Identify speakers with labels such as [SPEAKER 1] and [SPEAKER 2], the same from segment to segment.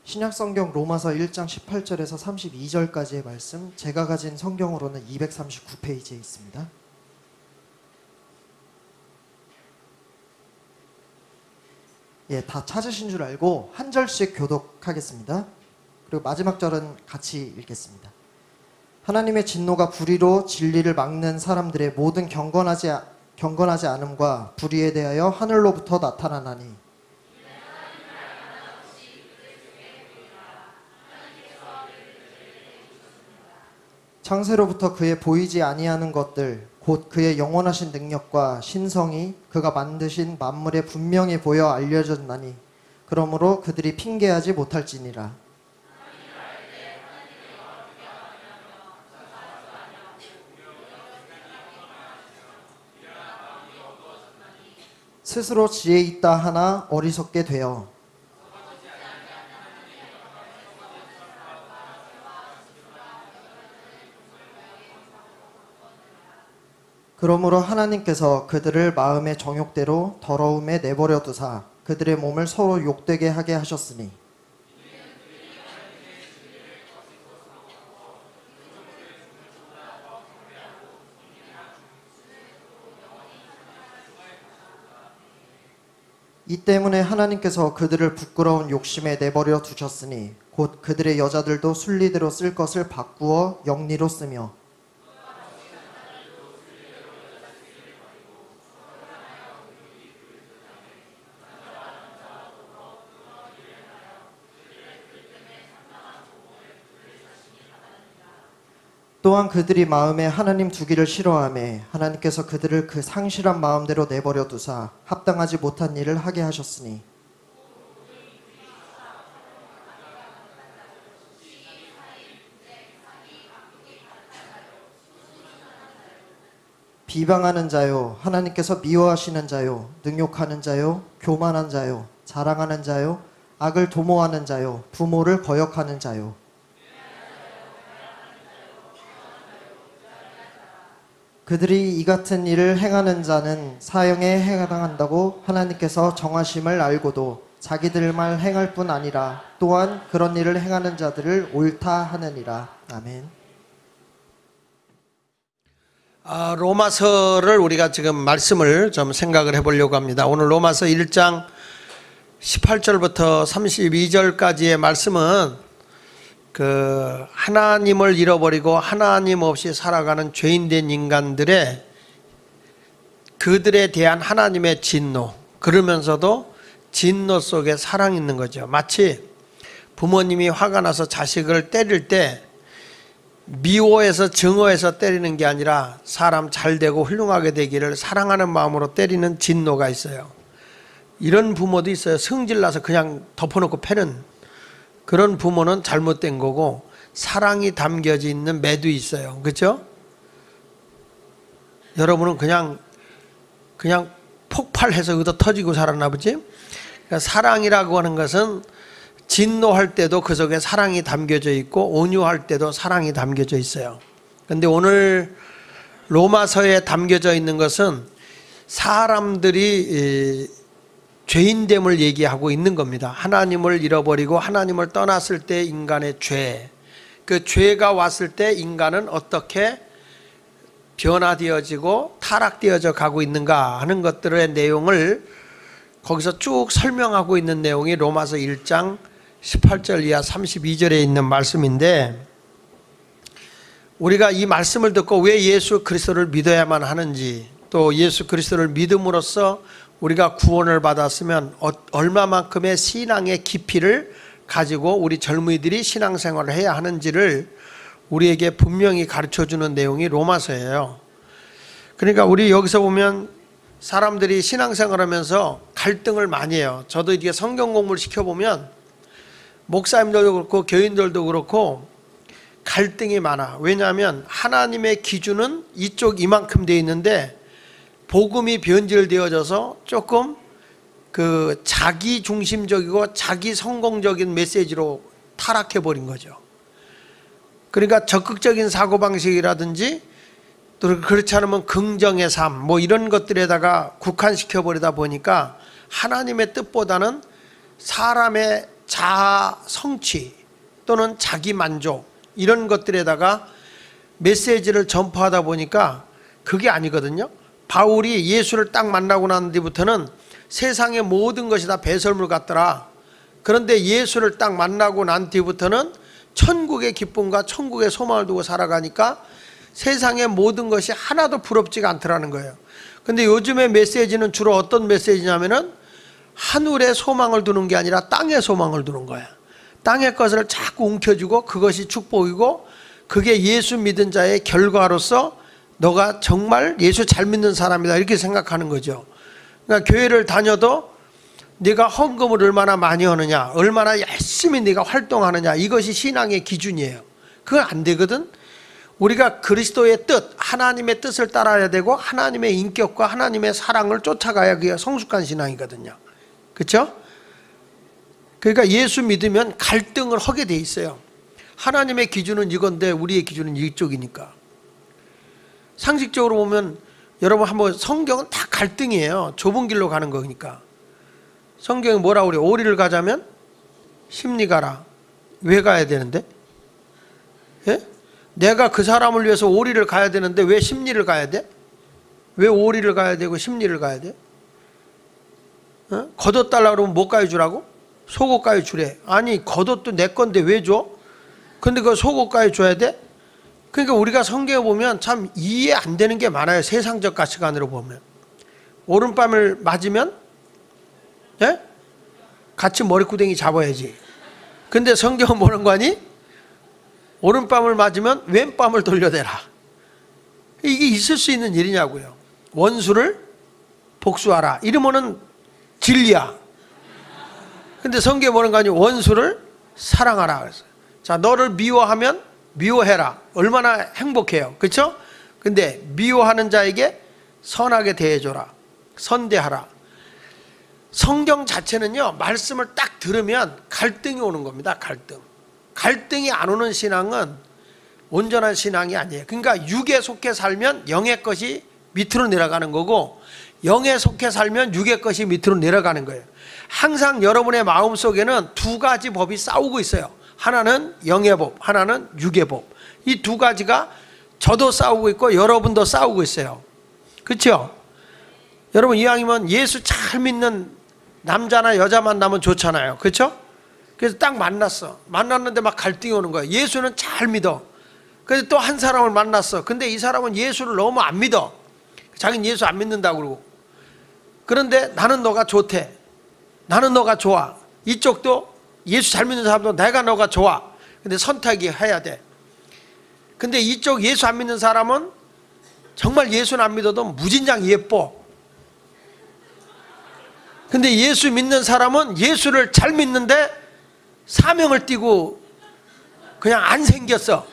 [SPEAKER 1] 신약성경 로마서 1장 18절에서 32절까지의 말씀, 제가 가진 성경으로는 239페이지에 있습니다. 예, 다 찾으신 줄 알고 한 절씩 교독하겠습니다. 그리고 마지막 절은 같이 읽겠습니다. 하나님의 진노가 불의로 진리를 막는 사람들의 모든 경건하지 않음과 불의에 대하여 하늘로부터 나타나나니 창세로부터 그의 보이지 아니하는 것들 곧 그의 영원하신 능력과 신성이 그가 만드신 만물에 분명히 보여 알려졌나니 그러므로 그들이 핑계하지 못할지니라. 스스로 지혜 있다 하나 어리석게 되어 그러므로 하나님께서 그들을 마음의 정욕대로 더러움에 내버려 두사 그들의 몸을 서로 욕되게 하게 하셨으니 이 때문에 하나님께서 그들을 부끄러운 욕심에 내버려 두셨으니 곧 그들의 여자들도 순리대로 쓸 것을 바꾸어 영리로 쓰며 또한 그들이 마음에 하나님 두기를 싫어하며 하나님께서 그들을 그 상실한 마음대로 내버려 두사 합당하지 못한 일을 하게 하셨으니 비방하는 자요 하나님께서 미워하시는 자요 능욕하는 자요 교만한 자요 자랑하는 자요 악을 도모하는 자요 부모를 거역하는 자요 그들이 이 같은 일을 행하는 자는 사형에 해당한다고 하나님께서 정하심을 알고도 자기들만 행할 뿐 아니라 또한 그런 일을 행하는 자들을 옳다 하느니라. 아멘.
[SPEAKER 2] 로마서를 우리가 지금 말씀을 좀 생각을 해보려고 합니다. 오늘 로마서 1장 18절부터 32절까지의 말씀은 그 하나님을 잃어버리고 하나님 없이 살아가는 죄인된 인간들의 그들에 대한 하나님의 진노, 그러면서도 진노 속에 사랑이 있는 거죠. 마치 부모님이 화가 나서 자식을 때릴 때 미워해서 증오해서 때리는 게 아니라 사람 잘 되고 훌륭하게 되기를 사랑하는 마음으로 때리는 진노가 있어요. 이런 부모도 있어요. 성질나서 그냥 덮어놓고 패는 그런 부모는 잘못된 거고, 사랑이 담겨져 있는 매도 있어요. 그렇죠? 여러분은 그냥 폭발해서 의도 터지고 살았나 보지? 그러니까 사랑이라고 하는 것은 진노할 때도 그 속에 사랑이 담겨져 있고 온유할 때도 사랑이 담겨져 있어요. 그런데 오늘 로마서에 담겨져 있는 것은 사람들이 죄인됨을 얘기하고 있는 겁니다. 하나님을 잃어버리고 하나님을 떠났을 때 인간의 죄, 그 죄가 왔을 때 인간은 어떻게 변화되어지고 타락되어져 가고 있는가 하는 것들의 내용을 거기서 쭉 설명하고 있는 내용이 로마서 1장 18절 이하 32절에 있는 말씀인데, 우리가 이 말씀을 듣고 왜 예수 그리스도를 믿어야만 하는지, 또 예수 그리스도를 믿음으로써 우리가 구원을 받았으면 얼마만큼의 신앙의 깊이를 가지고 우리 젊은이들이 신앙생활을 해야 하는지를 우리에게 분명히 가르쳐주는 내용이 로마서예요. 그러니까 우리 여기서 보면 사람들이 신앙생활하면서 갈등을 많이 해요. 저도 이게 성경 공부를 시켜보면 목사님들도 그렇고 교인들도 그렇고 갈등이 많아. 왜냐하면 하나님의 기준은 이쪽 이만큼 되어 있는데 복음이 변질되어져서 조금 그 자기 중심적이고 자기 성공적인 메시지로 타락해버린 거죠. 그러니까 적극적인 사고방식이라든지 또 그렇지 않으면 긍정의 삶 뭐 이런 것들에다가 국한시켜버리다 보니까 하나님의 뜻보다는 사람의 자아 성취 또는 자기 만족 이런 것들에다가 메시지를 전파하다 보니까 그게 아니거든요. 바울이 예수를 딱 만나고 난 뒤부터는 세상의 모든 것이 다 배설물 같더라. 그런데 예수를 딱 만나고 난 뒤부터는 천국의 기쁨과 천국의 소망을 두고 살아가니까 세상의 모든 것이 하나도 부럽지가 않더라는 거예요. 근데 요즘의 메시지는 주로 어떤 메시지냐면은 하늘에 소망을 두는 게 아니라 땅에 소망을 두는 거야. 땅의 것을 자꾸 움켜쥐고 그것이 축복이고 그게 예수 믿은 자의 결과로서 너가 정말 예수 잘 믿는 사람이다 이렇게 생각하는 거죠. 그러니까 교회를 다녀도 네가 헌금을 얼마나 많이 하느냐, 얼마나 열심히 네가 활동하느냐, 이것이 신앙의 기준이에요. 그건 안 되거든. 우리가 그리스도의 뜻, 하나님의 뜻을 따라야 되고 하나님의 인격과 하나님의 사랑을 쫓아가야 그게 성숙한 신앙이거든요. 그렇죠? 그러니까 예수 믿으면 갈등을 하게 돼 있어요. 하나님의 기준은 이건데 우리의 기준은 이쪽이니까. 상식적으로 보면 여러분 한번 성경은 다 갈등이에요. 좁은 길로 가는 거니까. 성경이 뭐라고 그래요? 오리를 가자면 심리 가라. 왜 가야 되는데? 예? 내가 그 사람을 위해서 오리를 가야 되는데 왜 심리를 가야 돼? 왜 오리를 가야 되고 심리를 가야 돼? 어? 겉옷 달라고 그러면 못 가요 주라고? 속옷 가요 주래. 아니 겉옷도 내 건데 왜 줘? 근데 그 속옷 가요 줘야 돼? 그러니까 우리가 성경에 보면 참 이해 안 되는 게 많아요. 세상적 가치관으로 보면. 오른밤을 맞으면 예? 같이 머리구덩이 잡아야지. 근데 성경은 뭐라는 거 아니? 오른밤을 맞으면 왼밤을 돌려대라. 이게 있을 수 있는 일이냐고요. 원수를 복수하라. 이러면은 진리야. 근데 성경에 뭐라는 거 아니? 원수를 사랑하라. 그랬어요. 자, 너를 미워하면 미워해라. 얼마나 행복해요. 그렇죠? 근데 미워하는 자에게 선하게 대해줘라. 선대하라. 성경 자체는요, 말씀을 딱 들으면 갈등이 오는 겁니다. 갈등. 갈등이 안 오는 신앙은 온전한 신앙이 아니에요. 그러니까 육에 속해 살면 영의 것이 밑으로 내려가는 거고 영에 속해 살면 육의 것이 밑으로 내려가는 거예요. 항상 여러분의 마음속에는 두 가지 법이 싸우고 있어요. 하나는 영의 법, 하나는 육의 법. 이 두 가지가 저도 싸우고 있고 여러분도 싸우고 있어요. 그렇죠? 여러분 이왕이면 예수 잘 믿는 남자나 여자 만나면 좋잖아요. 그렇죠? 그래서 딱 만났어. 만났는데 막 갈등이 오는 거예요. 예수는 잘 믿어. 그래서 또 한 사람을 만났어. 근데 이 사람은 예수를 너무 안 믿어. 자기는 예수 안 믿는다고 그러고. 그런데 나는 너가 좋대. 나는 너가 좋아. 이쪽도 예수 잘 믿는 사람도 내가 너가 좋아. 근데 선택이 해야 돼. 근데 이쪽 예수 안 믿는 사람은 정말 예수는 안 믿어도 무진장 예뻐. 근데 예수 믿는 사람은 예수를 잘 믿는데 사명을 띠고 그냥 안 생겼어.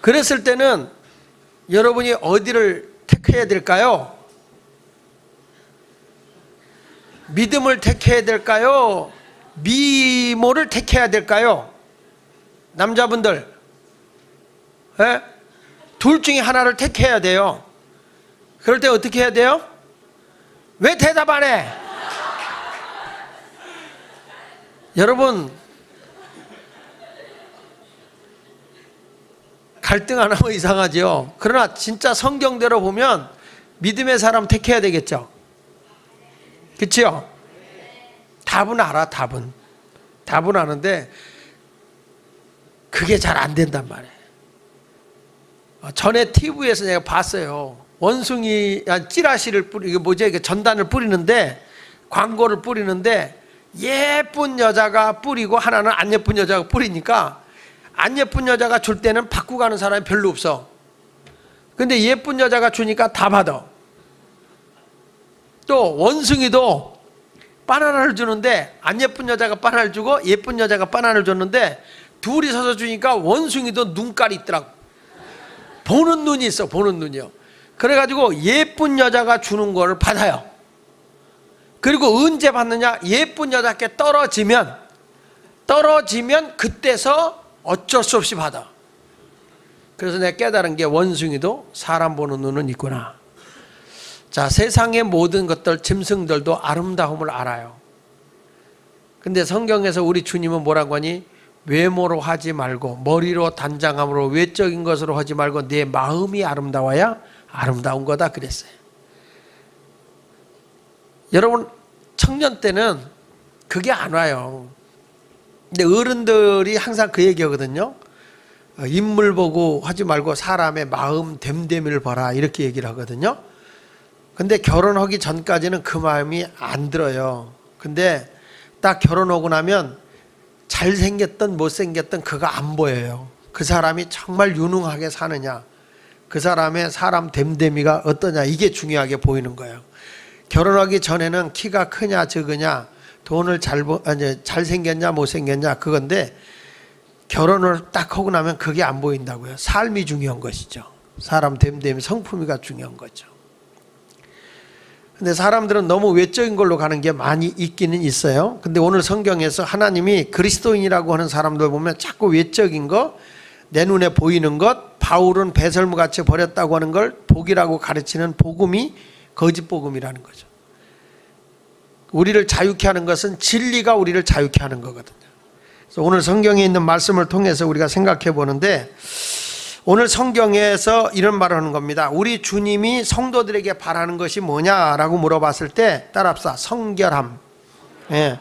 [SPEAKER 2] 그랬을 때는 여러분이 어디를 택해야 될까요? 믿음을 택해야 될까요? 미모를 택해야 될까요? 남자분들, 예? 둘 중에 하나를 택해야 돼요. 그럴 때 어떻게 해야 돼요? 왜 대답 안 해? 여러분, 갈등 안 하면 이상하죠. 그러나 진짜 성경대로 보면 믿음의 사람 택해야 되겠죠. 그렇죠? 답은 알아. 답은 아는데 그게 잘 안 된단 말이에요. 전에 TV에서 내가 봤어요. 원숭이 찌라시를 이게 뭐죠? 이게 전단을 뿌리는데 광고를 뿌리는데 예쁜 여자가 뿌리고 하나는 안 예쁜 여자가 뿌리니까 안 예쁜 여자가 줄 때는 바꾸고 가는 사람이 별로 없어. 근데 예쁜 여자가 주니까 다 받아. 또 원숭이도 바나나를 주는데 안 예쁜 여자가 바나나를 주고 예쁜 여자가 바나나를 줬는데 둘이 서서 주니까 원숭이도 눈깔이 있더라고. 보는 눈이 있어. 보는 눈이요. 그래가지고 예쁜 여자가 주는 거를 받아요. 그리고 언제 받느냐? 예쁜 여자께 떨어지면 그때서 어쩔 수 없이 받아. 그래서 내가 깨달은 게 원숭이도 사람 보는 눈은 있구나. 자, 세상의 모든 것들, 짐승들도 아름다움을 알아요. 근데 성경에서 우리 주님은 뭐라고 하니? 외모로 하지 말고 머리로 단장함으로 외적인 것으로 하지 말고 내 마음이 아름다워야 아름다운 거다 그랬어요. 여러분 청년 때는 그게 안 와요. 근데 어른들이 항상 그 얘기하거든요. 인물 보고 하지 말고 사람의 마음 됨됨이를 봐라 이렇게 얘기를 하거든요. 근데 결혼하기 전까지는 그 마음이 안 들어요. 근데 딱 결혼하고 나면 잘생겼든 못생겼든 그거 안 보여요. 그 사람이 정말 유능하게 사느냐, 그 사람의 사람 됨됨이가 어떠냐, 이게 중요하게 보이는 거예요. 결혼하기 전에는 키가 크냐 적으냐, 돈을 잘생겼냐 못생겼냐 그건데, 결혼을 딱 하고 나면 그게 안 보인다고요. 삶이 중요한 것이죠. 사람 됨됨이 성품이가 중요한 거죠. 근데 사람들은 너무 외적인 걸로 가는 게 많이 있기는 있어요. 근데 오늘 성경에서 하나님이 그리스도인이라고 하는 사람들 보면 자꾸 외적인 거, 내 눈에 보이는 것, 바울은 배설무같이 버렸다고 하는 걸 복이라고 가르치는 복음이 거짓 복음이라는 거죠. 우리를 자유케 하는 것은 진리가 우리를 자유케 하는 거거든요. 그래서 오늘 성경에 있는 말씀을 통해서 우리가 생각해 보는데, 오늘 성경에서 이런 말을 하는 겁니다. 우리 주님이 성도들에게 바라는 것이 뭐냐라고 물어봤을 때 따라합시다. 성결함. 예.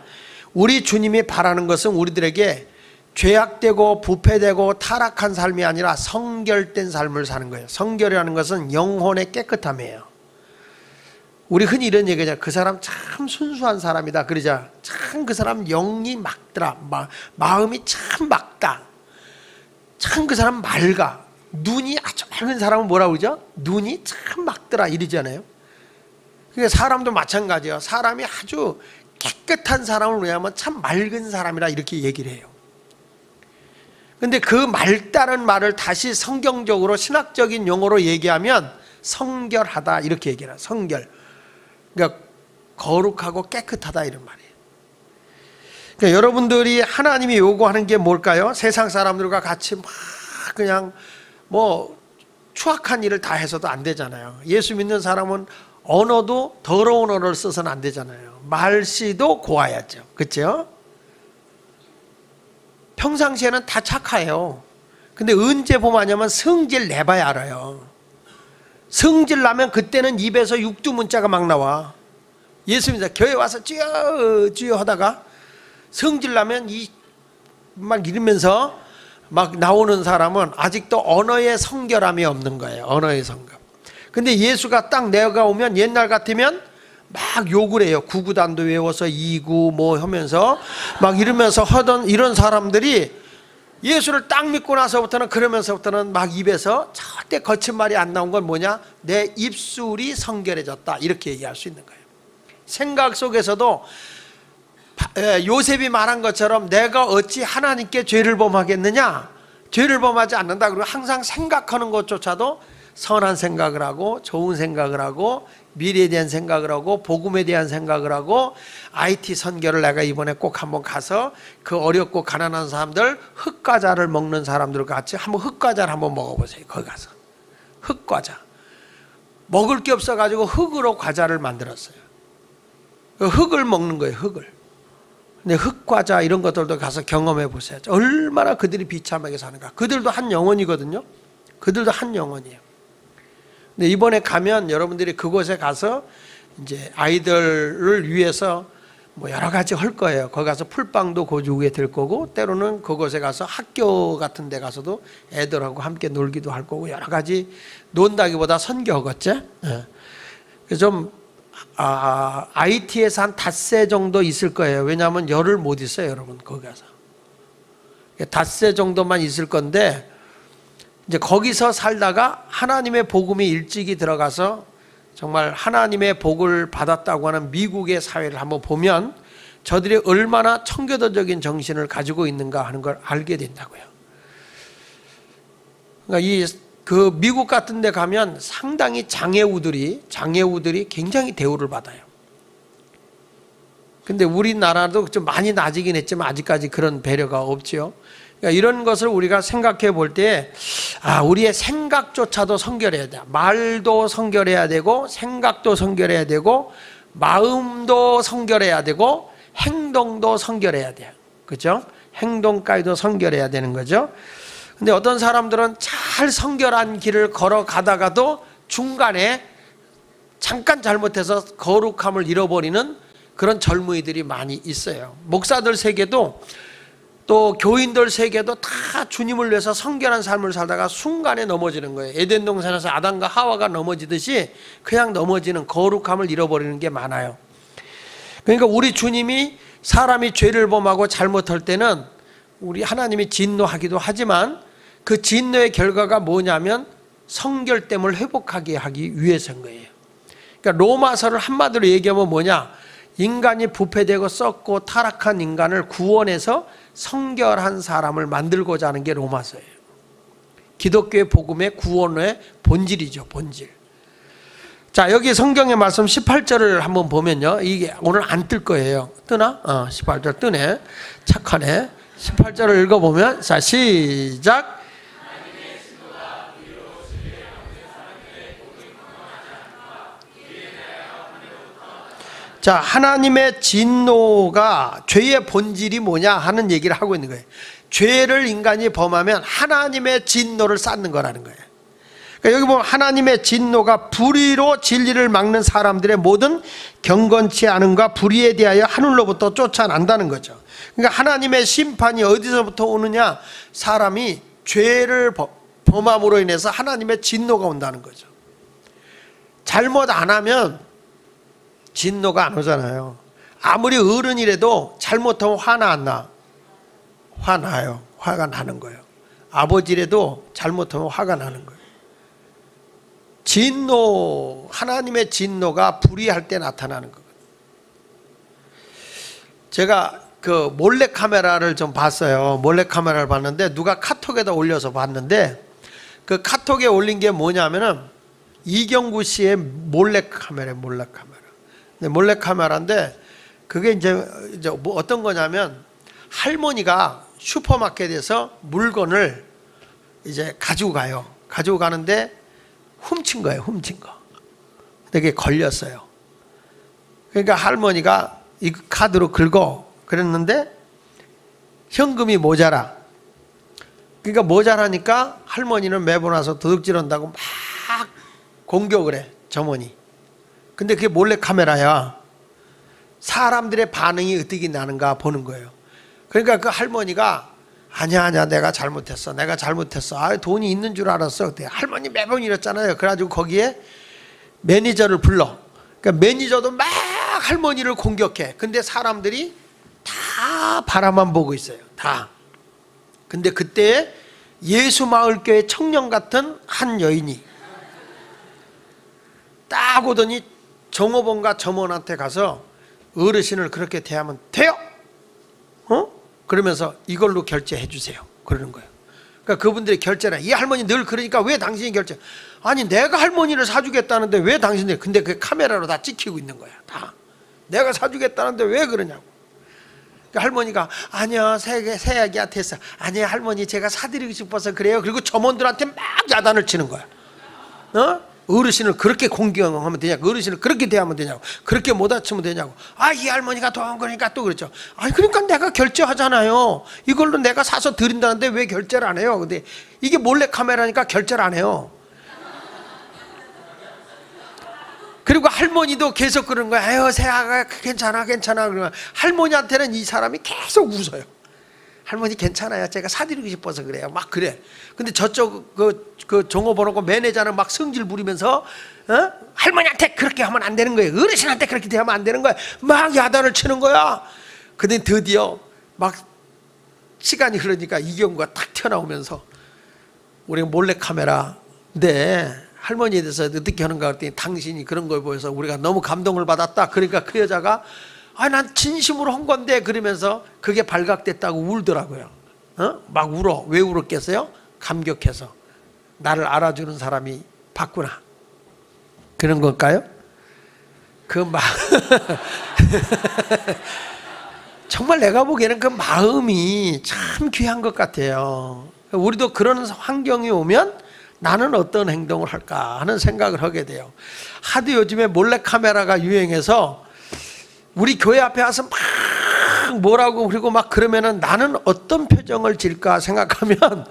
[SPEAKER 2] 우리 주님이 바라는 것은 우리들에게 죄악되고 부패되고 타락한 삶이 아니라 성결된 삶을 사는 거예요. 성결이라는 것은 영혼의 깨끗함이에요. 우리 흔히 이런 얘기하잖아요. 그 사람 참 순수한 사람이다 그러자. 참 그 사람 영이 맑더라. 마음이 참 맑다. 참 그 사람 맑아. 눈이 아주 맑은 사람은 뭐라고 그러죠? 눈이 참 맑더라 이러잖아요. 그러니까 사람도 마찬가지예요. 사람이 아주 깨끗한 사람을 왜냐하면 참 맑은 사람이라 이렇게 얘기를 해요. 근데 그 맑다는 말을 다시 성경적으로 신학적인 용어로 얘기하면 성결하다 이렇게 얘기해요. 성결. 그러니까 거룩하고 깨끗하다 이런 말이에요. 그러니까 여러분들이 하나님이 요구하는 게 뭘까요? 세상 사람들과 같이 막 그냥 뭐 추악한 일을 다 해서도 안 되잖아요. 예수 믿는 사람은 언어도 더러운 언어를 써서는 안 되잖아요. 말씨도 고와야죠. 그렇죠? 평상시에는 다 착해요. 근데 언제 보면 하냐면 성질 내봐야 알아요. 성질 나면 그때는 입에서 육두문자가 막 나와. 예수 믿는 교회 와서 주여 주여 하다가 성질 나면 막 이러면서 막 나오는 사람은 아직도 언어의 성결함이 없는 거예요. 언어의 성결. 근데 예수가 딱 내가 오면 옛날 같으면 막 욕을 해요. 구구단도 외워서 이구 뭐 하면서 막 이러면서 하던 이런 사람들이 예수를 딱 믿고 나서부터는 그러면서부터는 막 입에서 절대 거친 말이 안 나온 건 뭐냐? 내 입술이 성결해졌다 이렇게 얘기할 수 있는 거예요. 생각 속에서도 요셉이 말한 것처럼 내가 어찌 하나님께 죄를 범하겠느냐? 죄를 범하지 않는다. 그리고 항상 생각하는 것조차도 선한 생각을 하고 좋은 생각을 하고 미래에 대한 생각을 하고 복음에 대한 생각을 하고 IT 선교를 내가 이번에 꼭 한번 가서 그 어렵고 가난한 사람들 흙과자를 먹는 사람들과 같이 한번 흙과자를 한번 먹어보세요. 거기 가서 흙과자 먹을 게 없어가지고 흙으로 과자를 만들었어요. 흙을 먹는 거예요. 흙을. 근데 흙과자 이런 것들도 가서 경험해 보세요. 얼마나 그들이 비참하게 사는가. 그들도 한 영혼이거든요. 그들도 한 영혼이에요. 근데 이번에 가면 여러분들이 그곳에 가서 이제 아이들을 위해서 뭐 여러 가지 할 거예요. 거기 가서 풀빵도 고주게 될 거고, 때로는 그곳에 가서 학교 같은 데 가서도 애들하고 함께 놀기도 할 거고, 여러 가지 논다기보다 선교하겠지. 그래서 좀 IT에서 한 닷새 정도 있을 거예요. 왜냐하면 열을 못 있어요, 여러분. 거기 가서 닷새 정도만 있을 건데, 이제 거기서 살다가 하나님의 복음이 일찍이 들어가서 정말 하나님의 복을 받았다고 하는 미국의 사회를 한번 보면 저들이 얼마나 청교도적인 정신을 가지고 있는가 하는 걸 알게 된다고요. 그러니까 그 미국 같은 데 가면 상당히 장애우들이 굉장히 대우를 받아요. 근데 우리나라도 좀 많이 나아지긴 했지만 아직까지 그런 배려가 없죠. 그러니까 이런 것을 우리가 생각해 볼 때, 우리의 생각조차도 성결해야 돼. 말도 성결해야 되고, 생각도 성결해야 되고, 마음도 성결해야 되고, 행동도 성결해야 돼요. 그죠? 행동까지도 성결해야 되는 거죠. 근데 어떤 사람들은 잘 성결한 길을 걸어가다가도 중간에 잠깐 잘못해서 거룩함을 잃어버리는 그런 젊은이들이 많이 있어요. 목사들 세계도 또 교인들 세계도 다 주님을 위해서 성결한 삶을 살다가 순간에 넘어지는 거예요. 에덴 동산에서 아담과 하와가 넘어지듯이 그냥 넘어지는, 거룩함을 잃어버리는 게 많아요. 그러니까 우리 주님이 사람이 죄를 범하고 잘못할 때는 우리 하나님이 진노하기도 하지만 그 진노의 결과가 뭐냐면 성결됨을 회복하게 하기 위해서인 거예요. 그러니까 로마서를 한마디로 얘기하면 뭐냐? 인간이 부패되고 썩고 타락한 인간을 구원해서 성결한 사람을 만들고자 하는 게 로마서예요. 기독교의 복음의 구원의 본질이죠, 본질. 자, 여기 성경의 말씀 18절을 한번 보면요. 이게 오늘 안 뜰 거예요. 뜨나? 18절 뜨네. 착하네. 18절을 읽어보면, 자, 시작. 자, 하나님의 진노가 죄의 본질이 뭐냐 하는 얘기를 하고 있는 거예요. 죄를 인간이 범하면 하나님의 진노를 쌓는 거라는 거예요. 그러니까 여기 보면 하나님의 진노가 불의로 진리를 막는 사람들의 모든 경건치 않음과 불의에 대하여 하늘로부터 쫓아난다는 거죠. 그러니까 하나님의 심판이 어디서부터 오느냐? 사람이 죄를 범함으로 인해서 하나님의 진노가 온다는 거죠. 잘못 안 하면 진노가 안 오잖아요. 아무리 어른이라도 잘못하면 화나 안 나? 화나요. 화가 나는 거예요. 아버지라도 잘못하면 화가 나는 거예요. 진노, 하나님의 진노가 불의할 때 나타나는 거거든요. 제가 그 몰래카메라를 좀 봤어요. 몰래카메라를 봤는데 누가 카톡에다 올려서 봤는데 그 카톡에 올린 게 뭐냐면은 이경구 씨의 몰래카메라예요. 몰래카메라인데 그게 이제 뭐 어떤 거냐면 할머니가 슈퍼마켓에서 물건을 이제 가지고 가요. 가지고 가는데 훔친 거예요. 훔친 거. 그게 걸렸어요. 그러니까 할머니가 이 카드로 긁어 그랬는데 현금이 모자라. 그러니까 모자라니까 할머니는 매번 와서 도둑질한다고 막 공격을 해. 점원이. 근데 그게 몰래카메라야. 사람들의 반응이 어떻게 나는가 보는 거예요. 그러니까 그 할머니가 아니야 내가 잘못했어. 아, 돈이 있는 줄 알았어. 그때 할머니 매번 이랬잖아요. 그래가지고 거기에 매니저를 불러. 그러니까 매니저도 막 할머니를 공격해. 근데 사람들이 다 바라만 보고 있어요. 다. 근데 그때 예수마을교회 청년 같은 한 여인이 딱 오더니 종업원과 점원한테 가서 어르신을 그렇게 대하면 돼요? 그러면서 이걸로 결제해 주세요. 그러는 거예요. 그러니까 그분들이 결제를 이 할머니 늘 그러니까 왜 당신이 결제? 아니 내가 할머니를 사주겠다는데 왜 당신들이? 근데 그 카메라로 다 찍히고 있는 거야. 다. 내가 사주겠다는데 왜 그러냐고. 그러니까 할머니가 아니요 새야기야 됐어. 아니요 할머니 제가 사드리고 싶어서 그래요. 그리고 점원들한테 막 야단을 치는 거야. 어르신을 그렇게 공경하면 되냐고, 어르신을 그렇게 대하면 되냐고, 그렇게 못 다치면 되냐고. 아, 이 할머니가 도와온 거니까 또 그랬죠. 아니, 그러니까 내가 결제하잖아요. 이걸로 내가 사서 드린다는데 왜 결제를 안 해요? 근데 이게 몰래카메라니까 결제를 안 해요. 그리고 할머니도 계속 그러는 거야. 아유, 새아가 괜찮아. 그러면 할머니한테는 이 사람이 계속 웃어요. 할머니 괜찮아요. 제가 사드리고 싶어서 그래요. 막 그래. 근데 저쪽 그 종업원하고 매니저는 막 성질 부리면서 할머니한테 그렇게 하면 안 되는 거예요. 어르신한테 그렇게 대하면 안 되는 거야. 막 야단을 치는 거야. 근데 드디어 막 시간이 흐르니까 이경구가 탁 튀어나오면서 우리가 몰래카메라인데 할머니에 대해서 어떻게 하는가 그랬더니 당신이 그런 걸 보여서 우리가 너무 감동을 받았다. 그러니까 그 여자가 아, 난 진심으로 한 건데 그러면서 그게 발각됐다고 울더라고요. 막 울어. 왜 울었겠어요? 감격해서 나를 알아주는 사람이 봤구나. 그런 걸까요? 정말 내가 보기에는 그 마음이 참 귀한 것 같아요. 우리도 그런 환경이 오면 나는 어떤 행동을 할까 하는 생각을 하게 돼요. 하도 요즘에 몰래카메라가 유행해서 우리 교회 앞에 와서 막 막 뭐라고 그리고 막 그러면은 나는 어떤 표정을 질까 생각하면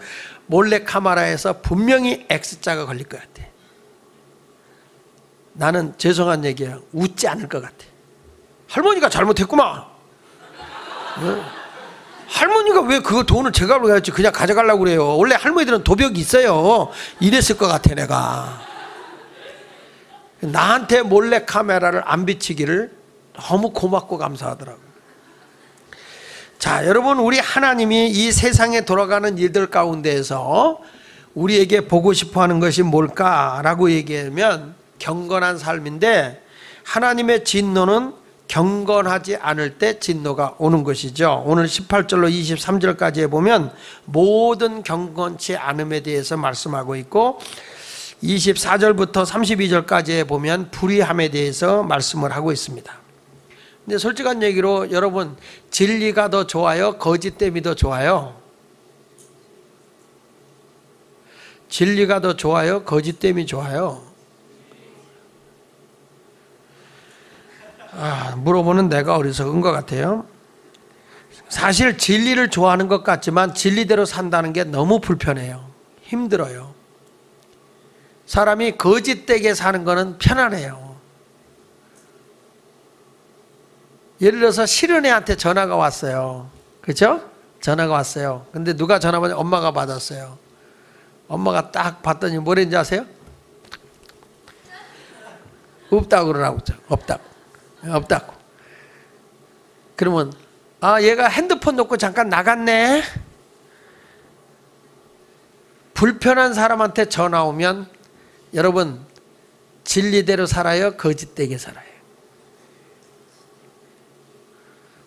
[SPEAKER 2] 몰래 카메라에서 분명히 X자가 걸릴 것 같아. 나는 죄송한 얘기야. 웃지 않을 것 같아. 할머니가 잘못했구만. 할머니가 왜 그 돈을 제값으로 가야지 그냥 가져가려고 그래요. 원래 할머니들은 도벽이 있어요. 이랬을 것 같아 내가. 나한테 몰래 카메라를 안 비치기를 너무 고맙고 감사하더라고요. 자, 여러분, 우리 하나님이 이 세상에 돌아가는 일들 가운데에서 우리에게 보고 싶어 하는 것이 뭘까라고 얘기하면 경건한 삶인데, 하나님의 진노는 경건하지 않을 때 진노가 오는 것이죠. 오늘 18절로 23절까지에 보면 모든 경건치 않음에 대해서 말씀하고 있고, 24절부터 32절까지에 보면 불의함에 대해서 말씀을 하고 있습니다. 근데 솔직한 얘기로 여러분, 진리가 더 좋아요? 거짓됨이 더 좋아요? 진리가 더 좋아요? 거짓됨이 좋아요? 물어보는 내가 어리석은 것 같아요. 사실 진리를 좋아하는 것 같지만 진리대로 산다는 게 너무 불편해요. 힘들어요. 사람이 거짓되게 사는 거는 편안해요. 예를 들어서 싫은 애한테 전화가 왔어요. 그렇죠? 전화가 왔어요. 근데 누가 전화 받냐? 엄마가 받았어요. 엄마가 딱 받더니 뭐랬는지 아세요? 없다고 그러라고 했죠. 없다고. 그러면 얘가 핸드폰 놓고 잠깐 나갔네. 불편한 사람한테 전화 오면 여러분, 진리대로 살아요? 거짓되게 살아요?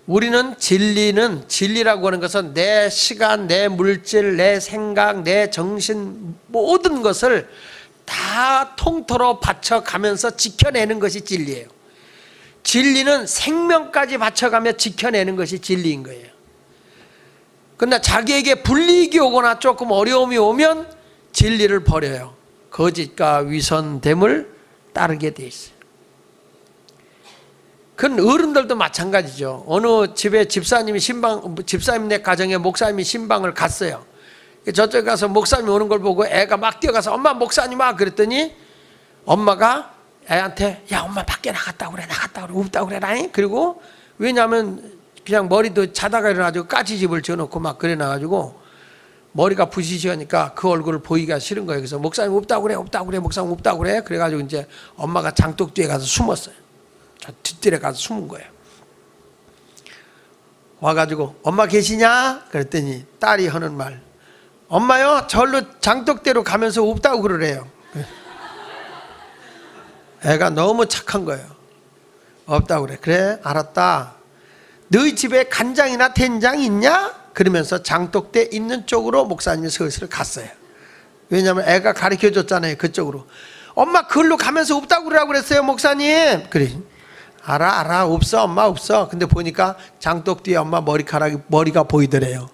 [SPEAKER 2] 우리는 진리라고 하는 것은 내 시간, 내 물질, 내 생각, 내 정신, 모든 것을 다 통틀어 바쳐가면서 지켜내는 것이 진리예요. 진리는 생명까지 바쳐가며 지켜내는 것이 진리인 거예요. 그러나 자기에게 불이익이 오거나 조금 어려움이 오면 진리를 버려요. 거짓과 위선됨을 따르게 돼 있어요. 그건 어른들도 마찬가지죠. 어느 집에 집사님네 가정에 목사님이 신방을 갔어요. 저쪽에 가서 목사님이 오는 걸 보고 애가 막 뛰어가서 엄마 목사님 와 그랬더니 엄마가 애한테 야 엄마 밖에 나갔다 그래 없다 그래라니. 그리고 왜냐하면 그냥 머리도 자다가 일어나가지고 까치집을 지어놓고 막 그래 놔가지고 머리가 부시시하니까 그 얼굴을 보기가 싫은 거예요. 그래서 목사님 없다 그래 목사님 없다 그래. 그래가지고 이제 엄마가 장독 뒤에 가서 숨었어요. 저 뒷뜰에 가서 숨은 거예요. 와가지고 엄마 계시냐? 그랬더니 딸이 하는 말, 엄마요 절로 장독대로 가면서 없다고 그러래요. 애가 너무 착한 거예요. 없다고 그래. 그래 알았다. 너희 집에 간장이나 된장 있냐? 그러면서 장독대 있는 쪽으로 목사님이 슬슬 갔어요. 왜냐하면 애가 가르쳐줬잖아요. 그쪽으로. 엄마 그걸로 가면서 없다고 그러라고 그랬어요 목사님. 그래 알아 없어 엄마 없어. 근데 보니까 장독 뒤에 엄마 머리가 보이더래요.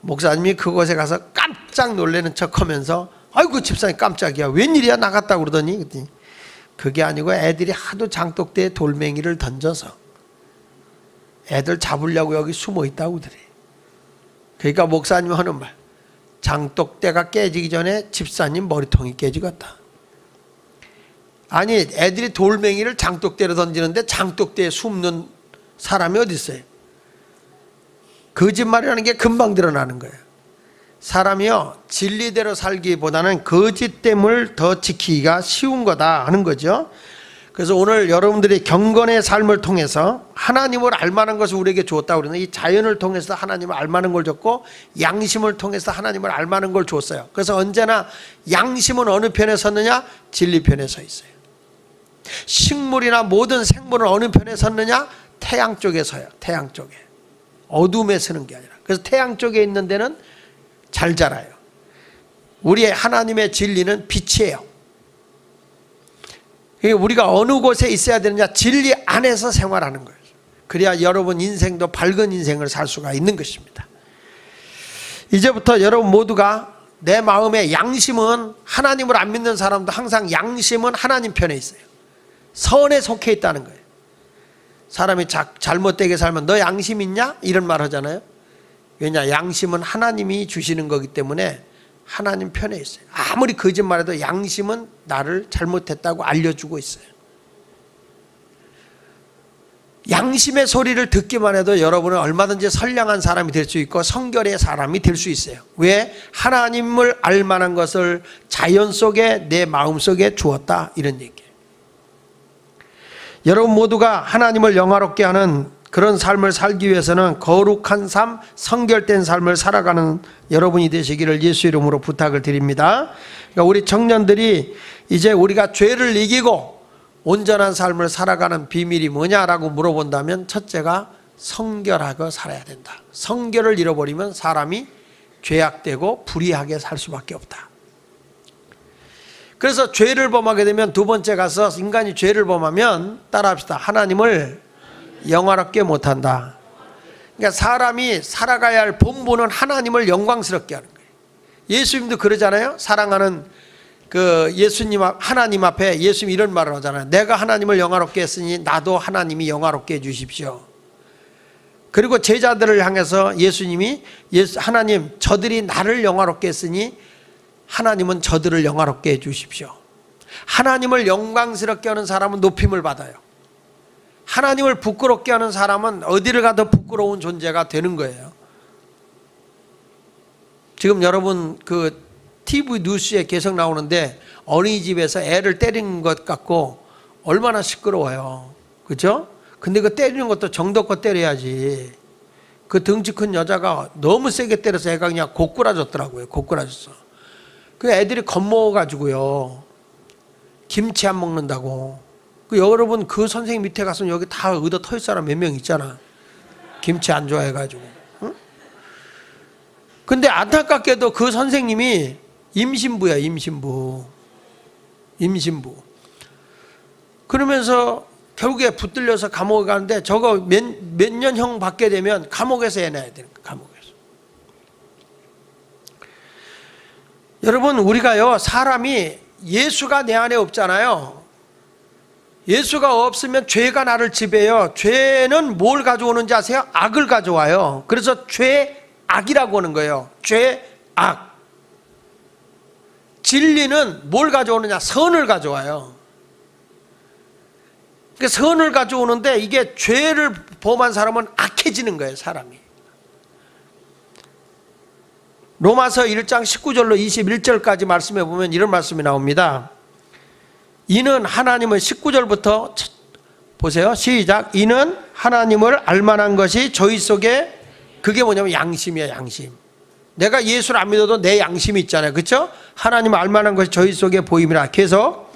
[SPEAKER 2] 목사님이 그곳에 가서 깜짝 놀라는 척하면서 아이고 집사님 깜짝이야 웬일이야 나갔다고 그러더니 그게 아니고 애들이 하도 장독대에 돌멩이를 던져서 애들 잡으려고 여기 숨어 있다고 그래. 그러니까 목사님이 하는 말, 장독대가 깨지기 전에 집사님 머리통이 깨지겠다. 아니 애들이 돌멩이를 장독대로 던지는데 장독대에 숨는 사람이 어디 있어요? 거짓말이라는 게 금방 드러나는 거예요. 사람이요 진리대로 살기보다는 거짓됨을 더 지키기가 쉬운 거다 하는 거죠. 그래서 오늘 여러분들이 경건의 삶을 통해서 하나님을 알만한 것을 우리에게 주었다고 그러는 이 자연을 통해서 하나님을 알만한 걸 줬고 양심을 통해서 하나님을 알만한 걸 줬어요. 그래서 언제나 양심은 어느 편에 섰느냐? 진리 편에 서 있어요. 식물이나 모든 생물은 어느 편에 섰느냐? 태양 쪽에 서요. 태양 쪽에. 어둠에 서는 게 아니라. 그래서 태양 쪽에 있는 데는 잘 자라요. 우리의 하나님의 진리는 빛이에요. 우리가 어느 곳에 있어야 되느냐? 진리 안에서 생활하는 거예요. 그래야 여러분 인생도 밝은 인생을 살 수가 있는 것입니다. 이제부터 여러분 모두가 내 마음의 양심은, 하나님을 안 믿는 사람도 항상 양심은 하나님 편에 있어요. 선에 속해 있다는 거예요. 사람이 잘못되게 살면 너 양심 있냐? 이런 말 하잖아요. 왜냐? 양심은 하나님이 주시는 거기 때문에 하나님 편에 있어요. 아무리 거짓말해도 양심은 나를 잘못했다고 알려주고 있어요. 양심의 소리를 듣기만 해도 여러분은 얼마든지 선량한 사람이 될 수 있고 성결의 사람이 될 수 있어요. 왜? 하나님을 알만한 것을 자연 속에 내 마음속에 주었다, 이런 얘기예요. 여러분 모두가 하나님을 영화롭게 하는 그런 삶을 살기 위해서는 거룩한 삶, 성결된 삶을 살아가는 여러분이 되시기를 예수 이름으로 부탁을 드립니다. 그러니까 우리 청년들이 이제 우리가 죄를 이기고 온전한 삶을 살아가는 비밀이 뭐냐라고 물어본다면 첫째가 성결하게 살아야 된다. 성결을 잃어버리면 사람이 죄악되고 불의하게 살 수밖에 없다. 그래서 죄를 범하게 되면 두 번째 가서 인간이 죄를 범하면 따라합시다. 하나님을 영화롭게 못한다. 그러니까 사람이 살아가야 할 본분은 하나님을 영광스럽게 하는 거예요. 예수님도 그러잖아요. 사랑하는 그 예수님 하나님 앞에 예수님 이런 말을 하잖아요. 내가 하나님을 영화롭게 했으니 나도 하나님이 영화롭게 해주십시오. 그리고 제자들을 향해서 예수님이 하나님 저들이 나를 영화롭게 했으니 하나님은 저들을 영화롭게 해주십시오. 하나님을 영광스럽게 하는 사람은 높임을 받아요. 하나님을 부끄럽게 하는 사람은 어디를 가도 부끄러운 존재가 되는 거예요. 지금 여러분 그 TV 뉴스에 계속 나오는데 어린이집에서 애를 때리는 것 같고 얼마나 시끄러워요. 그렇죠? 근데 그 때리는 것도 정도껏 때려야지. 그 덩치 큰 여자가 너무 세게 때려서 애가 그냥 고꾸라졌더라고요. 고꾸라졌어. 그 애들이 겁먹어가지고요. 김치 안 먹는다고. 그 여러분 그 선생님 밑에 가서 여기 다 의도 터질 사람 몇 명 있잖아. 김치 안 좋아해가지고. 응? 근데 안타깝게도 그 선생님이 임신부야, 임신부. 그러면서 결국에 붙들려서 감옥에 가는데 저거 몇 년형 받게 되면 감옥에서 해놔야 되는 거야, 감옥에서. 여러분 우리가요 사람이 예수가 내 안에 없잖아요. 예수가 없으면 죄가 나를 지배해요. 죄는 뭘 가져오는지 아세요? 악을 가져와요. 그래서 죄악이라고 하는 거예요. 죄악. 진리는 뭘 가져오느냐? 선을 가져와요. 그러니까 선을 가져오는데 이게 죄를 범한 사람은 악해지는 거예요, 사람이. 로마서 1장 19절로 21절까지 말씀해 보면 이런 말씀이 나옵니다. 이는 하나님을 19절부터 보세요. 시작. 이는 하나님을 알만한 것이 저희 속에 그게 뭐냐면 양심이에요, 양심. 내가 예수를 안 믿어도 내 양심이 있잖아요. 그렇죠? 하나님을 알만한 것이 저희 속에 보임이라. 계속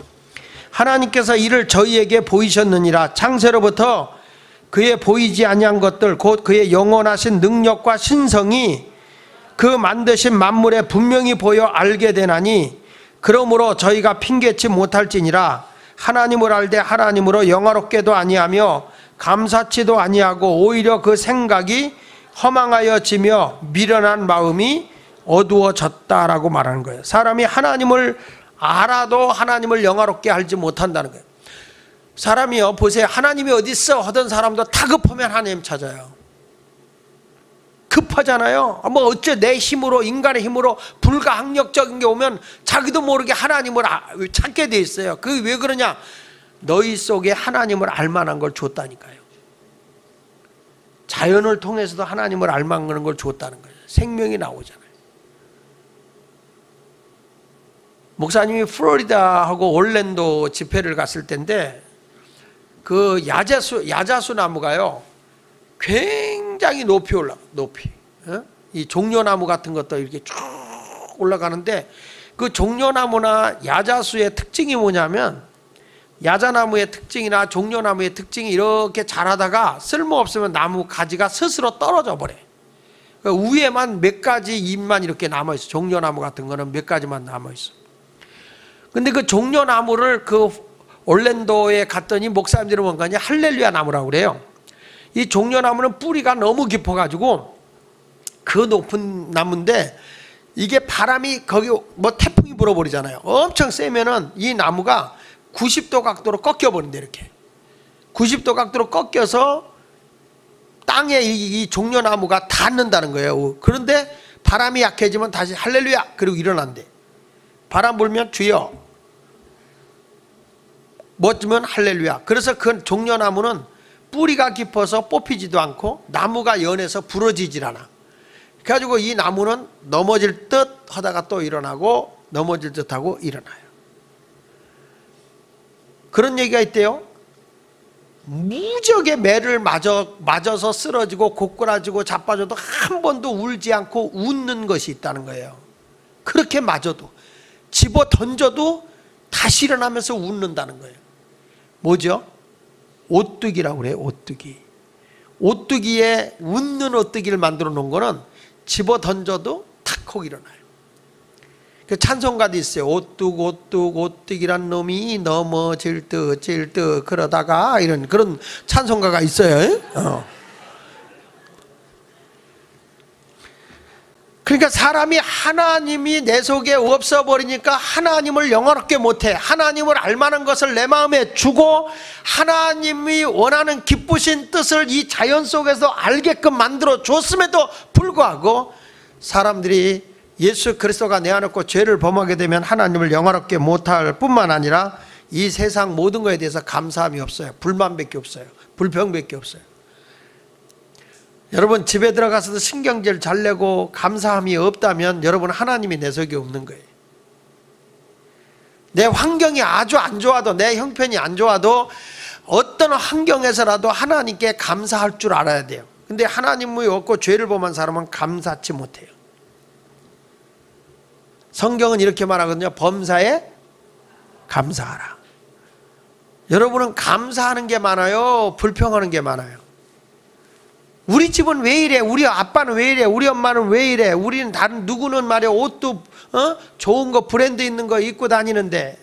[SPEAKER 2] 하나님께서 이를 저희에게 보이셨느니라. 창세로부터 그의 보이지 아니한 것들 곧 그의 영원하신 능력과 신성이 그 만드신 만물에 분명히 보여 알게 되나니 그러므로 저희가 핑계치 못할지니라. 하나님을 알되 하나님으로 영화롭게도 아니하며 감사치도 아니하고 오히려 그 생각이 허망하여지며 미련한 마음이 어두워졌다라고 말하는 거예요. 사람이 하나님을 알아도 하나님을 영화롭게 알지 못한다는 거예요. 사람이요 보세요. 하나님이 어디 있어 하던 사람도 다급하면 하나님 찾아요. 급하잖아요. 뭐 어째 내 힘으로 인간의 힘으로 불가항력적인 게 오면 자기도 모르게 하나님을 찾게 돼 있어요. 그게 왜 그러냐? 너희 속에 하나님을 알만한 걸 줬다니까요. 자연을 통해서도 하나님을 알만한 걸 줬다는 거예요. 생명이 나오잖아요. 목사님이 플로리다하고 올랜도 집회를 갔을 때인데 그 야자수 나무가요 굉장히 높이 올라가. 높이. 이 종려나무 같은 것도 이렇게 쭉 올라가는데 그 종려나무나 야자수의 특징이 뭐냐면 야자나무의 특징이나 종려나무의 특징이 이렇게 자라다가 쓸모없으면 나무 가지가 스스로 떨어져 버려요. 그러니까 위에만 몇 가지 잎만 이렇게 남아있어. 종려나무 같은 거는 몇 가지만 남아있어. 근데 그 종려나무를 그 올랜도에 갔더니 목사님들이 뭔가 할렐루야 나무라고 그래요. 이 종려나무는 뿌리가 너무 깊어가지고 그 높은 나무인데 이게 바람이 거기 뭐 태풍이 불어버리잖아요. 엄청 세면은 이 나무가 90도 각도로 꺾여버린대 이렇게. 90도 각도로 꺾여서 땅에 이 종려나무가 닿는다는 거예요. 그런데 바람이 약해지면 다시 할렐루야 그리고 일어난대. 바람 불면 주여, 멋지면 할렐루야. 그래서 그 종려나무는 뿌리가 깊어서 뽑히지도 않고 나무가 연해서 부러지질 않아. 그래가지고 이 나무는 넘어질 듯 하다가 또 일어나고 넘어질 듯 하고 일어나요. 그런 얘기가 있대요. 무적의 매를 맞아서 쓰러지고 고꾸라지고 자빠져도 한 번도 울지 않고 웃는 것이 있다는 거예요. 그렇게 맞아도, 집어 던져도 다시 일어나면서 웃는다는 거예요. 뭐죠? 오뚜기라고 그래요. 오뚜기. 오뚜기에 웃는 오뚜기를 만들어 놓은 거는 집어 던져도 탁 하고 일어나요. 그 찬송가도 있어요. 오뚜기란 놈이 넘어질 듯 그러다가, 이런 그런 찬송가가 있어요. 그러니까 사람이 하나님이 내 속에 없어버리니까 하나님을 영화롭게 못해. 하나님을 알만한 것을 내 마음에 주고 하나님이 원하는 기쁘신 뜻을 이 자연 속에서 알게끔 만들어 줬음에도 불구하고 사람들이 예수 그리스도가 내 안에 없고 죄를 범하게 되면 하나님을 영화롭게 못할 뿐만 아니라 이 세상 모든 것에 대해서 감사함이 없어요. 불만밖에 없어요. 불평밖에 없어요. 여러분 집에 들어가서도 신경질 잘 내고 감사함이 없다면 여러분 하나님이 내 속에 없는 거예요. 내 환경이 아주 안 좋아도, 내 형편이 안 좋아도 어떤 환경에서라도 하나님께 감사할 줄 알아야 돼요. 근데 하나님이 없고 죄를 범한 사람은 감사치 못해요. 성경은 이렇게 말하거든요. 범사에 감사하라. 여러분은 감사하는 게 많아요? 불평하는 게 많아요? 우리 집은 왜 이래? 우리 아빠는 왜 이래? 우리 엄마는 왜 이래? 우리는 다른 누구는 말이야 옷도 좋은 거 브랜드 있는 거 입고 다니는데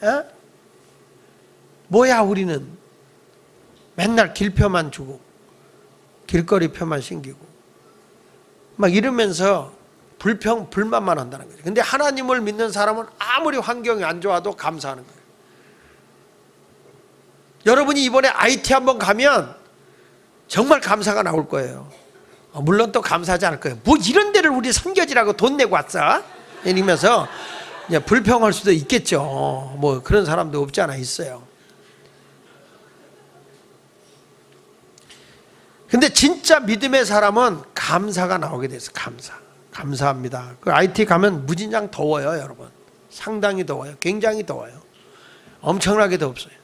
[SPEAKER 2] 뭐야 우리는 맨날 길표만 주고 길거리표만 신기고 막 이러면서 불만만 한다는 거죠. 근데 하나님을 믿는 사람은 아무리 환경이 안 좋아도 감사하는 거예요. 여러분이 이번에 IT 한번 가면 정말 감사가 나올 거예요. 물론 또 감사하지 않을 거예요. 뭐 이런 데를 우리 선교지라고 돈 내고 왔어? 이러면서 불평할 수도 있겠죠. 뭐 그런 사람도 없지 않아 있어요. 근데 진짜 믿음의 사람은 감사가 나오게 돼서 감사합니다. 그 IT 가면 무진장 더워요, 여러분. 상당히 더워요. 굉장히 더워요. 엄청나게 덥어요.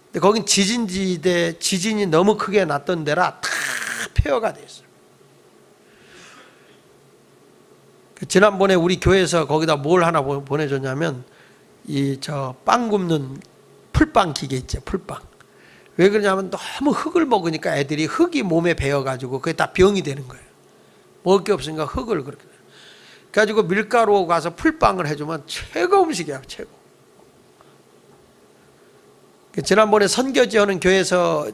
[SPEAKER 2] 근데 거긴 지진지대, 지진이 너무 크게 났던 데라 다 폐허가 돼 있어요. 지난번에 우리 교회에서 거기다 뭘 하나 보내줬냐면 빵 굽는 풀빵 기계 있죠, 풀빵. 왜 그러냐면 너무 흙을 먹으니까 애들이 흙이 몸에 배어가지고 그게 다 병이 되는 거예요. 먹을 게 없으니까 흙을 그렇게. 그래가지고 밀가루 가서 풀빵을 해주면 최고 음식이야, 최고. 지난번에 선교지 하는 교회에서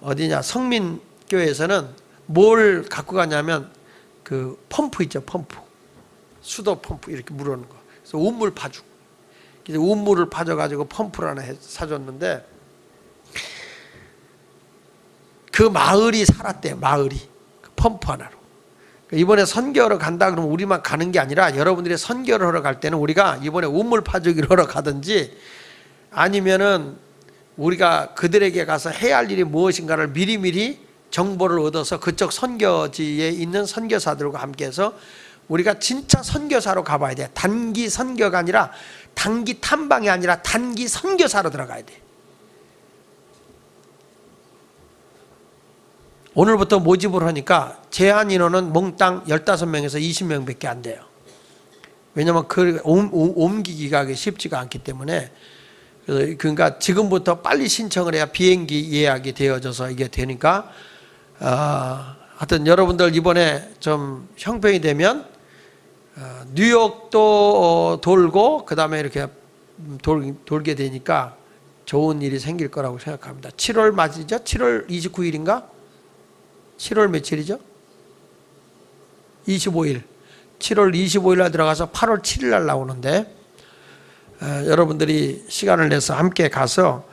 [SPEAKER 2] 어디냐 성민교회에서는 뭘 갖고 가냐면 그 펌프 있죠, 펌프. 수도 펌프 이렇게 물어오는 거. 그래서 온물 파주고. 그래서 온물을 파줘가지고 펌프를 하나 사줬는데 그 마을이 살았대요, 마을이. 그 펌프 하나로. 이번에 선교하러 간다 그러면 우리만 가는 게 아니라 여러분들이 선교를 하러 갈 때는 우리가 이번에 온물 파주기를 하러 가든지 아니면은 우리가 그들에게 가서 해야 할 일이 무엇인가를 미리미리 정보를 얻어서 그쪽 선교지에 있는 선교사들과 함께해서 우리가 진짜 선교사로 가봐야 돼. 단기 선교가 아니라 단기 탐방이 아니라 단기 선교사로 들어가야 돼. 오늘부터 모집을 하니까 제한 인원은 몽땅 15명에서 20명밖에 안 돼요. 왜냐하면 그 옮기기가 쉽지가 않기 때문에. 그러니까 지금부터 빨리 신청을 해야 비행기 예약이 되어져서 이게 되니까 하여튼 여러분들 이번에 좀 형편이 되면 뉴욕도 돌고 그 다음에 이렇게 돌게 되니까 좋은 일이 생길 거라고 생각합니다. 7월 맞이죠? 7월 29일인가? 7월 며칠이죠? 25일. 7월 25일 날 들어가서 8월 7일 날 나오는데 여러분들이 시간을 내서 함께 가서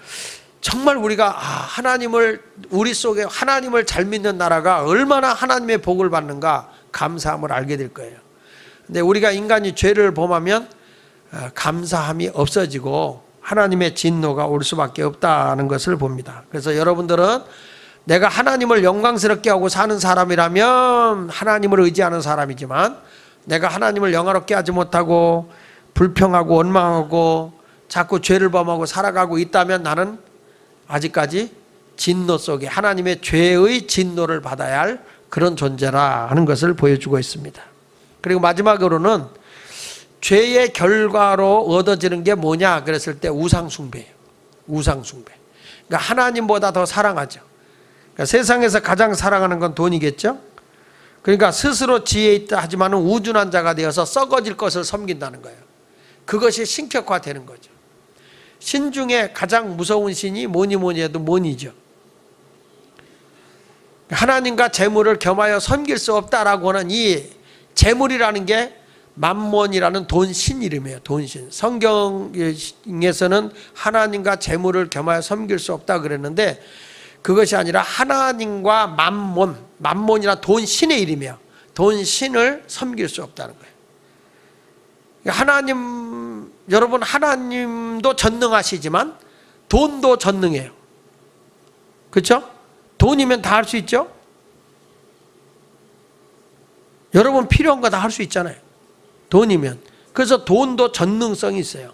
[SPEAKER 2] 정말 우리가 하나님을 우리 속에 하나님을 잘 믿는 나라가 얼마나 하나님의 복을 받는가 감사함을 알게 될 거예요. 근데 우리가 인간이 죄를 범하면 감사함이 없어지고 하나님의 진노가 올 수밖에 없다는 것을 봅니다. 그래서 여러분들은 내가 하나님을 영광스럽게 하고 사는 사람이라면 하나님을 의지하는 사람이지만 내가 하나님을 영화롭게 하지 못하고 불평하고 원망하고 자꾸 죄를 범하고 살아가고 있다면 나는 아직까지 진노 속에 하나님의 죄의 진노를 받아야 할 그런 존재라 하는 것을 보여주고 있습니다. 그리고 마지막으로는 죄의 결과로 얻어지는 게 뭐냐 그랬을 때 우상숭배예요. 우상숭배. 그러니까 하나님보다 더 사랑하죠. 그러니까 세상에서 가장 사랑하는 건 돈이겠죠. 그러니까 스스로 지혜 있다 하지만 우둔한 자가 되어서 썩어질 것을 섬긴다는 거예요. 그것이 신격화되는 거죠. 신 중에 가장 무서운 신이 뭐니 해도 money죠. 하나님과 재물을 겸하여 섬길 수 없다라고 하는 이 재물이라는 게 맘몬이라는 돈신 이름이에요. 돈신. 성경에서는 하나님과 재물을 겸하여 섬길 수 없다 그랬는데 그것이 아니라 하나님과 맘몬이라 돈신의 이름이에요. 돈신을 섬길 수 없다는 거예요. 하나님, 여러분 하나님도 전능하시지만 돈도 전능해요. 그렇죠? 돈이면 다 할 수 있죠? 여러분 필요한 거 다 할 수 있잖아요. 돈이면. 그래서 돈도 전능성이 있어요.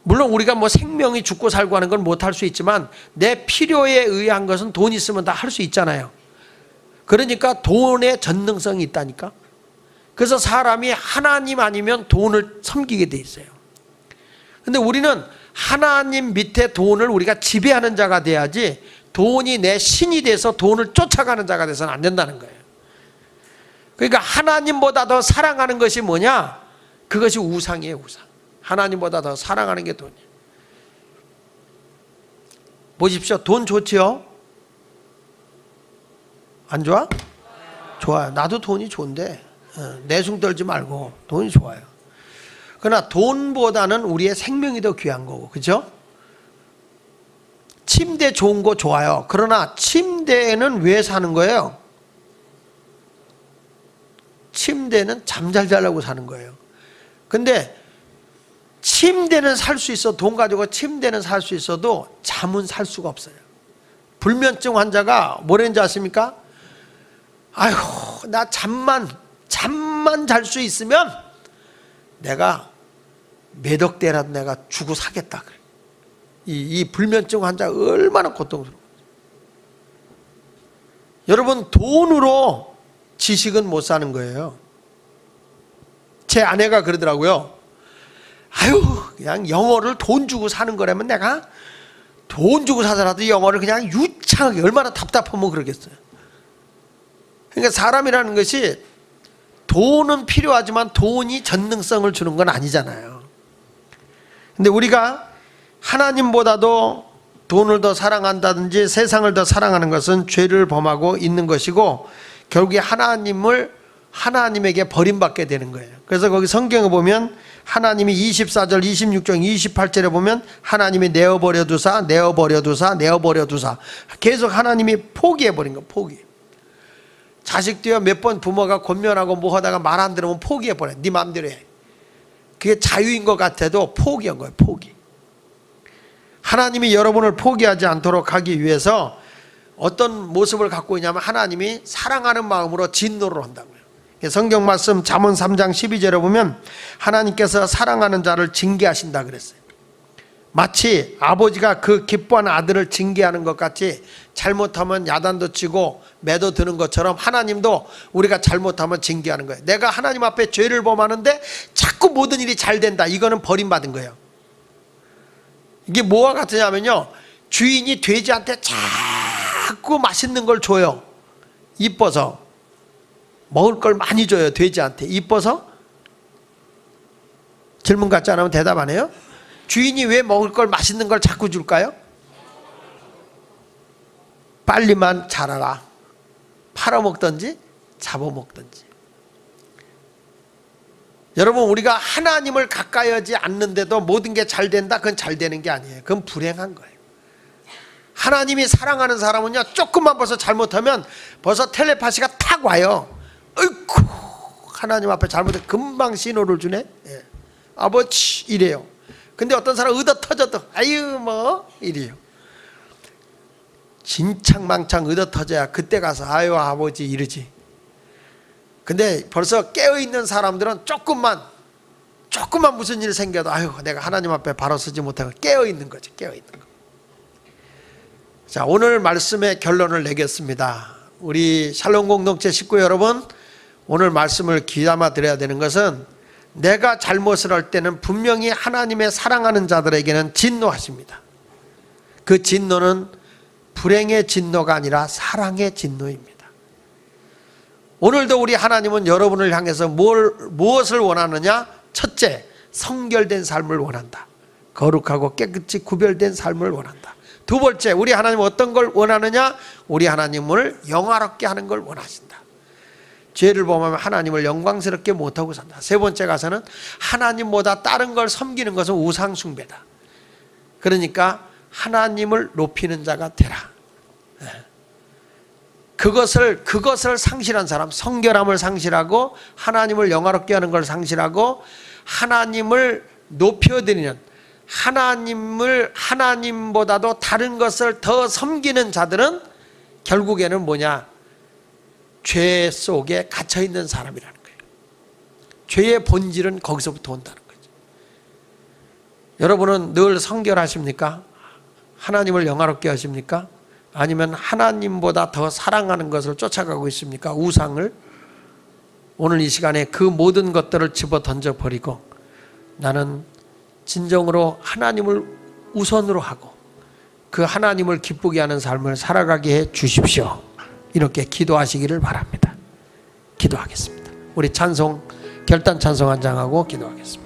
[SPEAKER 2] 물론 우리가 뭐 생명이 죽고 살고 하는 건 못 할 수 있지만 내 필요에 의한 것은 돈 있으면 다 할 수 있잖아요. 그러니까 돈의 전능성이 있다니까. 그래서 사람이 하나님 아니면 돈을 섬기게 돼 있어요. 근데 우리는 하나님 밑에 돈을 우리가 지배하는 자가 돼야지 돈이 내 신이 돼서 돈을 쫓아가는 자가 돼서는 안 된다는 거예요. 그러니까 하나님보다 더 사랑하는 것이 뭐냐? 그것이 우상이에요. 우상. 하나님보다 더 사랑하는 게 돈이에요. 보십시오. 돈 좋지요? 안 좋아? 좋아요. 나도 돈이 좋은데 내숭 떨지 말고 돈이 좋아요. 그러나 돈보다는 우리의 생명이 더 귀한 거고, 그죠? 침대 좋은 거 좋아요. 그러나 침대는 왜 사는 거예요? 침대는 잠 잘 자려고 사는 거예요. 근데 침대는 살 수 있어. 돈 가지고 침대는 살 수 있어도 잠은 살 수가 없어요. 불면증 환자가 뭐랬는지 아십니까? 아이고, 나 잠만 잘 수 있으면 내가 몇 억대라도 내가 주고 사겠다. 이 불면증 환자 얼마나 고통스러워. 여러분 돈으로 지식은 못 사는 거예요. 제 아내가 그러더라고요. 아유, 그냥 영어를 돈 주고 사는 거라면 내가 돈 주고 사더라도 영어를 그냥 유창하게 얼마나 답답하면 그러겠어요. 그러니까 사람이라는 것이 돈은 필요하지만 돈이 전능성을 주는 건 아니잖아요. 근데 우리가 하나님보다도 돈을 더 사랑한다든지 세상을 더 사랑하는 것은 죄를 범하고 있는 것이고 결국에 하나님에게 버림받게 되는 거예요. 그래서 거기 성경에 보면 하나님이 24절, 26절, 28절에 보면 하나님이 내어버려 두사 계속 하나님이 포기해버린 거예요. 포기. 자식도요, 몇 번 부모가 권면하고 뭐 하다가 말 안 들으면 포기해버려요. 네 마음대로 해. 그게 자유인 것 같아도 포기한 거예요. 포기. 하나님이 여러분을 포기하지 않도록 하기 위해서 어떤 모습을 갖고 있냐면 하나님이 사랑하는 마음으로 진노를 한다고요. 성경 말씀 잠언 3장 12절에 보면 하나님께서 사랑하는 자를 징계하신다 그랬어요. 마치 아버지가 그 기뻐하는 아들을 징계하는 것 같이 잘못하면 야단도 치고 매도 드는 것처럼 하나님도 우리가 잘못하면 징계하는 거예요. 내가 하나님 앞에 죄를 범하는데 자꾸 모든 일이 잘 된다. 이거는 버림받은 거예요. 이게 뭐와 같으냐면요, 주인이 돼지한테 자꾸 맛있는 걸 줘요. 이뻐서 먹을 걸 많이 줘요. 돼지한테 이뻐서. 질문 같지 않으면 대답 안 해요? 주인이 왜 먹을 걸 맛있는 걸 자꾸 줄까요? 빨리만 자라라. 팔아먹든지 잡아먹든지. 여러분, 우리가 하나님을 가까이 하지 않는데도 모든 게 잘 된다? 그건 잘 되는 게 아니에요. 그건 불행한 거예요. 하나님이 사랑하는 사람은요, 조금만 벌써 잘못하면 벌써 텔레파시가 탁 와요. 어이쿠, 하나님 앞에 잘못해 금방 신호를 주네. 예. 아버지 이래요. 근데 어떤 사람 의도 터져도 아유 뭐 이래요. 진창망창 의도 터져야 그때 가서 아유 아버지 이러지. 근데 벌써 깨어있는 사람들은 조금만 무슨 일 생겨도 아유 내가 하나님 앞에 바로 서지 못하고 깨어있는 거죠. 깨어있는 거. 자, 오늘 말씀의 결론을 내겠습니다. 우리 샬롬 공동체 식구 여러분, 오늘 말씀을 귀담아 드려야 되는 것은 내가 잘못을 할 때는 분명히 하나님의 사랑하는 자들에게는 진노하십니다. 그 진노는 불행의 진노가 아니라 사랑의 진노입니다. 오늘도 우리 하나님은 여러분을 향해서 무엇을 원하느냐? 첫째, 성결된 삶을 원한다. 거룩하고 깨끗이 구별된 삶을 원한다. 두 번째, 우리 하나님은 어떤 걸 원하느냐? 우리 하나님을 영화롭게 하는 걸 원하신다. 죄를 범하면 하나님을 영광스럽게 못하고 산다. 세 번째 가서는 하나님보다 다른 걸 섬기는 것은 우상숭배다. 그러니까 하나님을 높이는 자가 되라. 그것을 상실한 사람, 성결함을 상실하고 하나님을 영화롭게 하는 걸 상실하고 하나님을 높여드리는, 하나님보다도 다른 것을 더 섬기는 자들은 결국에는 뭐냐? 죄 속에 갇혀있는 사람이라는 거예요. 죄의 본질은 거기서부터 온다는 거죠. 여러분은 늘 성결하십니까? 하나님을 영화롭게 하십니까? 아니면 하나님보다 더 사랑하는 것을 쫓아가고 있습니까? 우상을? 오늘 이 시간에 그 모든 것들을 집어 던져버리고 나는 진정으로 하나님을 우선으로 하고 그 하나님을 기쁘게 하는 삶을 살아가게 해 주십시오. 이렇게 기도하시기를 바랍니다. 기도하겠습니다. 우리 찬송, 결단 찬송 한 장하고 기도하겠습니다.